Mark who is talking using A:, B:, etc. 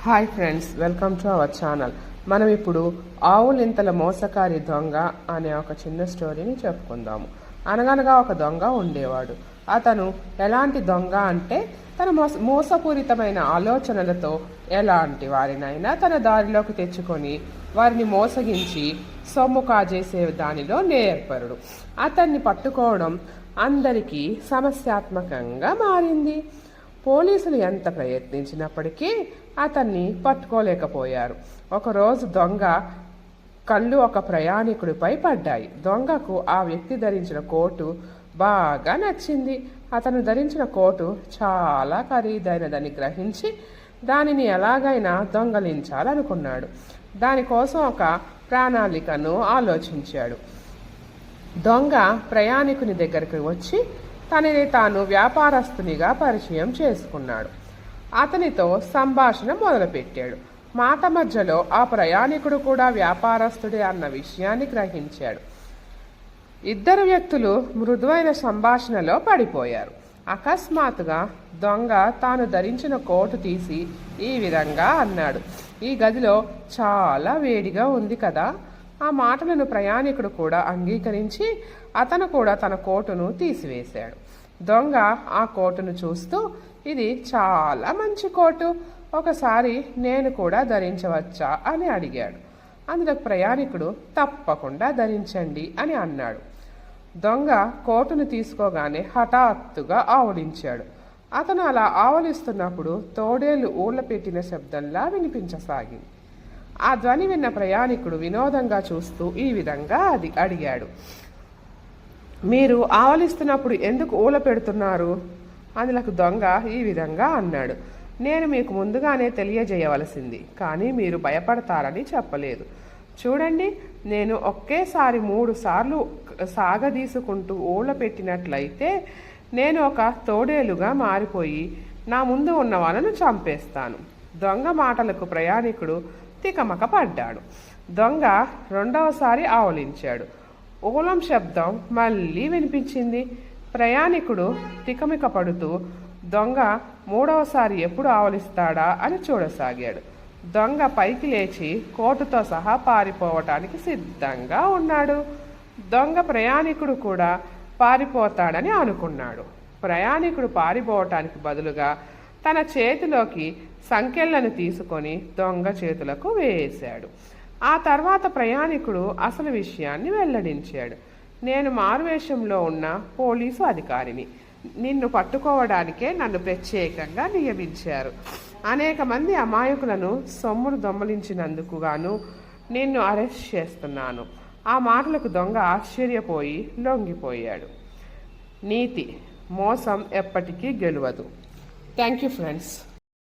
A: Hi friends, welcome to our channel. మనం ఇప్పుడు ఆవులింతల మోసకారి దొంగ అనే ఒక చిన్న స్టోరీని చెప్పుకుందాము. అనగనగా ఒక దొంగ ఉండేవాడు. అతను ఎలాంటి దొంగ అంటే తన మోసపూరితమైన ఆలోచనలతో ఎలాంటి వారినైనా తన దారిలోకి తెచ్చుకొని వారిని మోసగించి సొమ్ము కాజేసే దానిలో నేర్పరుడు. అతన్ని పట్టుకోవడం అందరికీ సమస్యాత్మకంగా మారింది. పోలీసులు ఎంత ప్రయత్నించినప్పటికీ అతన్ని పట్టుకోలేకపోయారు. ఒకరోజు దొంగ కళ్ళు ఒక ప్రయాణికుడిపై పడ్డాయి. దొంగకు ఆ వ్యక్తి ధరించిన కోటు బాగా నచ్చింది. అతను ధరించిన కోటు చాలా ఖరీదైనదని గ్రహించి దానిని ఎలాగైనా దొంగలించాలనుకున్నాడు. దానికోసం ఒక ప్రణాళికను ఆలోచించాడు. దొంగ ప్రయాణికుని దగ్గరికి వచ్చి తనని తాను వ్యాపారస్తునిగా పరిచయం చేసుకున్నాడు. అతనితో సంభాషణ మొదలుపెట్టాడు. మాట మధ్యలో ఆ ప్రయాణికుడు కూడా వ్యాపారస్తుడే అన్న విషయాన్ని గ్రహించాడు. ఇద్దరు వ్యక్తులు మృదువైన సంభాషణలో పడిపోయారు. అకస్మాత్తుగా దొంగ తాను ధరించిన కోటు తీసి ఈ విధంగా అన్నాడు, "ఈ గదిలో చాలా వేడిగా ఉంది కదా." ఆ మాటలను ప్రయాణికుడు కూడా అంగీకరించి అతను కూడా తన కోటును తీసివేశాడు. దొంగ ఆ కోటును చూస్తూ, "ఇది చాలా మంచి కోటు, ఒకసారి నేను కూడా ధరించవచ్చా?" అని అడిగాడు. అందులో ప్రయాణికుడు, "తప్పకుండా ధరించండి" అని అన్నాడు. దొంగ కోటును తీసుకోగానే హఠాత్తుగా ఆవలించాడు. అతను అలా ఆవలిస్తున్నప్పుడు తోడేళ్లు ఊళ్ళ పెట్టిన శబ్దంలా వినిపించసాగింది. ఆ ధ్వని విన్న ప్రయాణికుడు వినోదంగా చూస్తూ ఈ విధంగా అడిగాడు, "మీరు ఆవలిస్తున్నప్పుడు ఎందుకు ఊళ్ళ పెడుతున్నారు?" అందులకు దొంగ ఈ విధంగా అన్నాడు, "నేను మీకు ముందుగానే తెలియజేయవలసింది, కానీ మీరు భయపడతారని చెప్పలేదు. చూడండి, నేను ఒకేసారి 3 సార్లు సాగదీసుకుంటూ ఊళ్ళ పెట్టినట్లయితే నేను ఒక తోడేలుగా మారిపోయి నా ముందు ఉన్న వాళ్ళను చంపేస్తాను." దొంగ మాటలకు ప్రయాణికుడు తికమక పడ్డాడు. దొంగ రెండవసారి ఆవలించాడు. ఊలం శబ్దం మళ్ళీ వినిపించింది. ప్రయాణికుడు తికమిక పడుతూ దొంగ మూడవసారి ఎప్పుడు ఆవలిస్తాడా అని చూడసాగాడు. దొంగ పైకి లేచి కోటుతో సహా పారిపోవటానికి సిద్ధంగా ఉన్నాడు. దొంగ ప్రయాణికుడు కూడా పారిపోతాడని అనుకున్నాడు. ప్రయాణికుడు పారిపోవటానికి బదులుగా తన చేతిలోకి సంకెళ్లను తీసుకొని దొంగ చేతులకు వేశాడు. ఆ తర్వాత ప్రయాణికుడు అసలు విషయాన్ని వెల్లడించాడు. "నేను మారువేషంలో ఉన్న పోలీసు అధికారిని. నిన్ను పట్టుకోవడానికే నన్ను ప్రత్యేకంగా నియమించారు. అనేక మంది అమాయకులను సొమ్మును దొంగలించినందుకు గాను నిన్ను అరెస్ట్ చేస్తున్నాను." ఆ మాటలకు దొంగ ఆశ్చర్యపోయి లొంగిపోయాడు. నీతి: మోసం ఎప్పటికీ గెలవదు. Thank you friends.